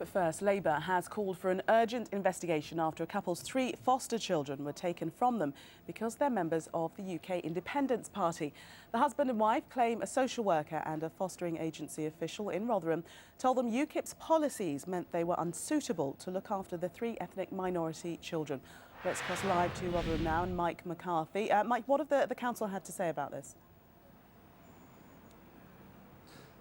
But first, Labour has called for an urgent investigation after a couple's 3 foster children were taken from them because they're members of the UK Independence Party. The husband and wife claim a social worker and a fostering agency official in Rotherham told them UKIP's policies meant they were unsuitable to look after the 3 ethnic minority children. Let's cross live to Rotherham now and Mike McCarthy. Mike, what have the council had to say about this?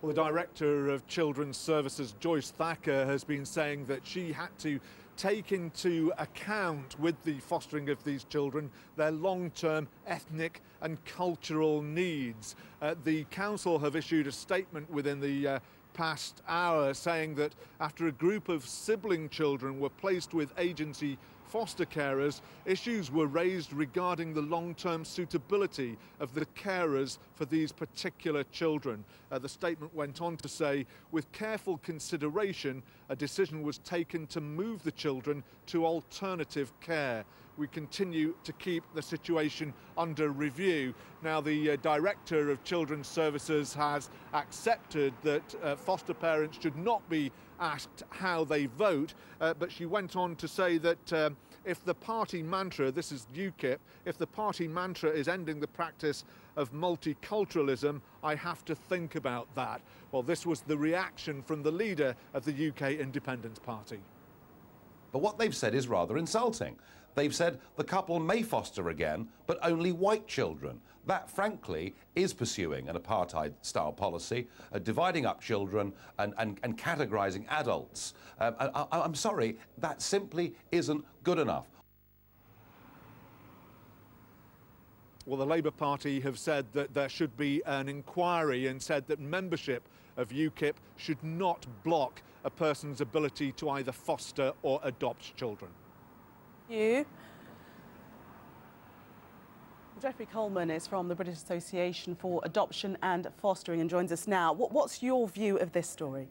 Well, the Director of Children's Services, Joyce Thacker, has been saying that she had to take into account with the fostering of these children their long-term ethnic and cultural needs. The council have issued a statement within the past hour saying that after a group of sibling children were placed with agency foster carers, issues were raised regarding the long-term suitability of the carers for these particular children. The statement went on to say, with careful consideration, a decision was taken to move the children to alternative care. We continue to keep the situation under review. Now, the Director of Children's Services has accepted that foster parents should not be asked how they vote, but she went on to say that if the party mantra, this is UKIP, if the party mantra is ending the practice of multiculturalism, I have to think about that. Well, this was the reaction from the leader of the UK Independence Party. But what they've said is rather insulting. They've said the couple may foster again, but only white children. That, frankly, is pursuing an apartheid-style policy, dividing up children and categorising adults. I'm sorry, that simply isn't good enough. Well, the Labour Party have said that there should be an inquiry and said that membership of UKIP should not block a person's ability to either foster or adopt children. You. Jeffrey Coleman is from the British Association for Adoption and Fostering and joins us now. What's your view of this story?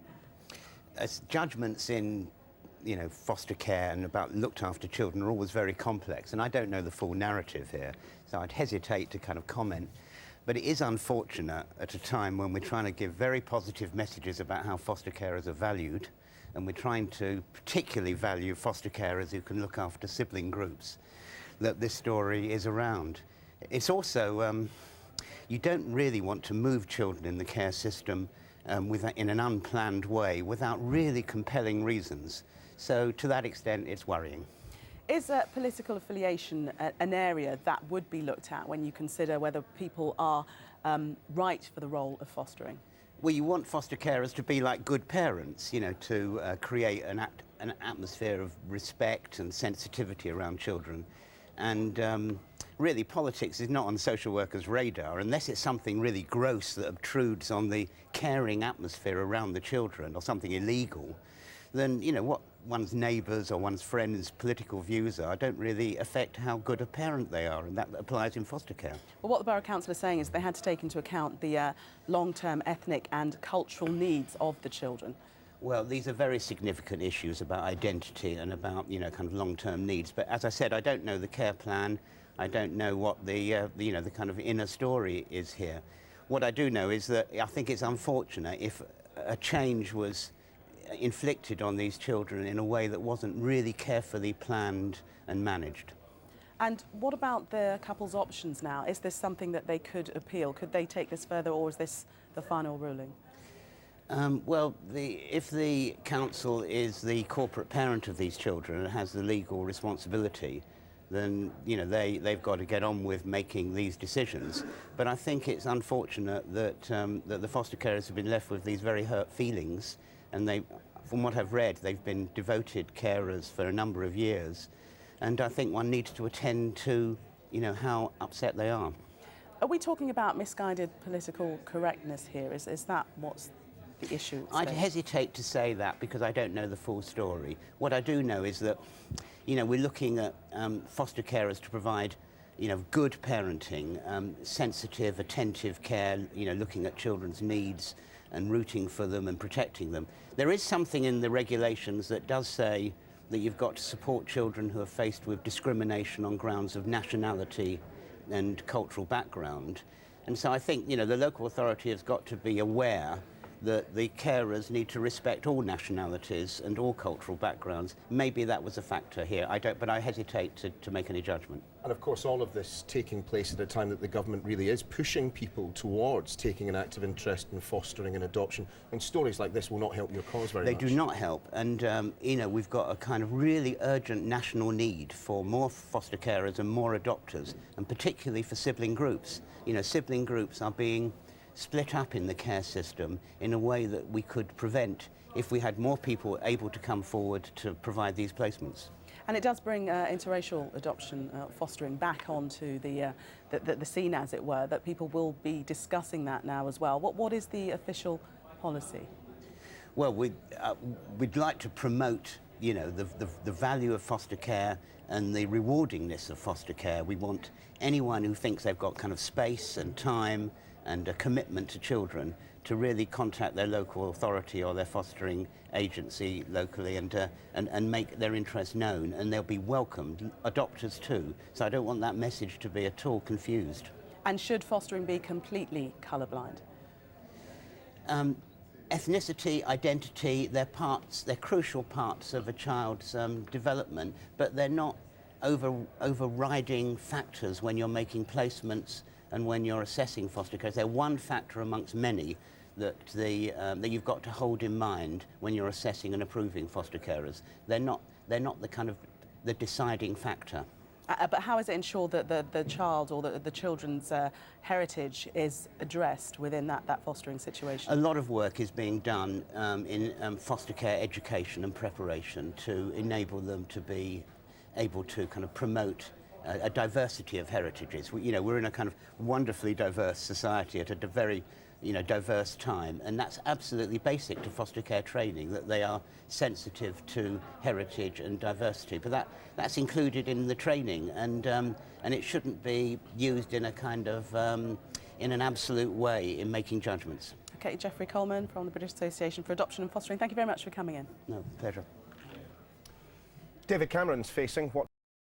As judgments in, foster care and about looked after children are always very complex, and I don't know the full narrative here, so I'd hesitate to kind of comment. But it is unfortunate at a time when we're trying to give very positive messages about how foster carers are valued, and we're trying to particularly value foster carers who can look after sibling groups, that this story is around. It's also, you don't really want to move children in the care system in an unplanned way without really compelling reasons. So to that extent, it's worrying. Is political affiliation an area that would be looked at when you consider whether people are right for the role of fostering? Well, you want foster carers to be like good parents, to create an atmosphere of respect and sensitivity around children. And really, politics is not on social workers' radar unless it's something really gross that obtrudes on the caring atmosphere around the children or something illegal. Then, what one's neighbours or one's friends' political views are don't really affect how good a parent they are, and that applies in foster care. Well, what the Borough Council is saying is they had to take into account the long-term ethnic and cultural needs of the children. Well, these are very significant issues about identity and about, kind of long-term needs. But as I said, I don't know the care plan. I don't know what the kind of inner story is here. What I do know is that I think it's unfortunate if a change was inflicted on these children in a way that wasn't really carefully planned and managed. And what about the couple's options now? Is this something that they could appeal? Could they take this further, or is this the final ruling? Well, if the council is the corporate parent of these children and has the legal responsibility, then they've got to get on with making these decisions. But I think it's unfortunate that that the foster carers have been left with these very hurt feelings, and from what I've read, they've been devoted carers for a number of years, and I think one needs to attend to how upset they are. Are we talking about misguided political correctness here? Is that what's the issue? I'd hesitate to say that because I don't know the full story. What I do know is that, we're looking at foster carers to provide, good parenting, sensitive, attentive care, looking at children's needs and rooting for them and protecting them. There is something in the regulations that does say that you've got to support children who are faced with discrimination on grounds of nationality and cultural background. And so I think, the local authority has got to be aware that the carers need to respect all nationalities and all cultural backgrounds. Maybe that was a factor here. But I hesitate to make any judgment. And of course, all of this taking place at a time that the government really is pushing people towards taking an active interest in fostering and adoption. And stories like this will not help your cause very much. They do not help. And, you know, we've got a kind of really urgent national need for more foster carers and more adopters, and particularly for sibling groups. You know, sibling groups are being split up in the care system in a way that we could prevent if we had more people able to come forward to provide these placements. And it does bring interracial adoption, fostering back onto the scene, as it were, that people will be discussing that now as well. What is the official policy? Well, we'd like to promote, you know, the value of foster care and the rewardingness of foster care. We want anyone who thinks they've got kind of space and time and a commitment to children to really contact their local authority or their fostering agency locally and make their interest known, and they'll be welcomed, adopters too. So I don't want that message to be at all confused. And should fostering be completely colourblind? Ethnicity, identity, they're crucial parts of a child's development, but they're not overriding factors when you're making placements and when you're assessing foster care. They're one factor amongst many that you've got to hold in mind when you're assessing and approving foster carers. They're not the kind of the deciding factor. But how is it ensured that the child or the children's heritage is addressed within that fostering situation? A lot of work is being done in foster care education and preparation to enable them to be able to kind of promote a diversity of heritages. We're in a kind of wonderfully diverse society at a very diverse time, and that's absolutely basic to foster care training, that they are sensitive to heritage and diversity. But that's included in the training, and it shouldn't be used in a kind of in an absolute way in making judgments. Okay, Geoffrey Coleman from the British Association for Adoption and Fostering, thank you very much for coming in. No, pleasure. David Cameron's facing what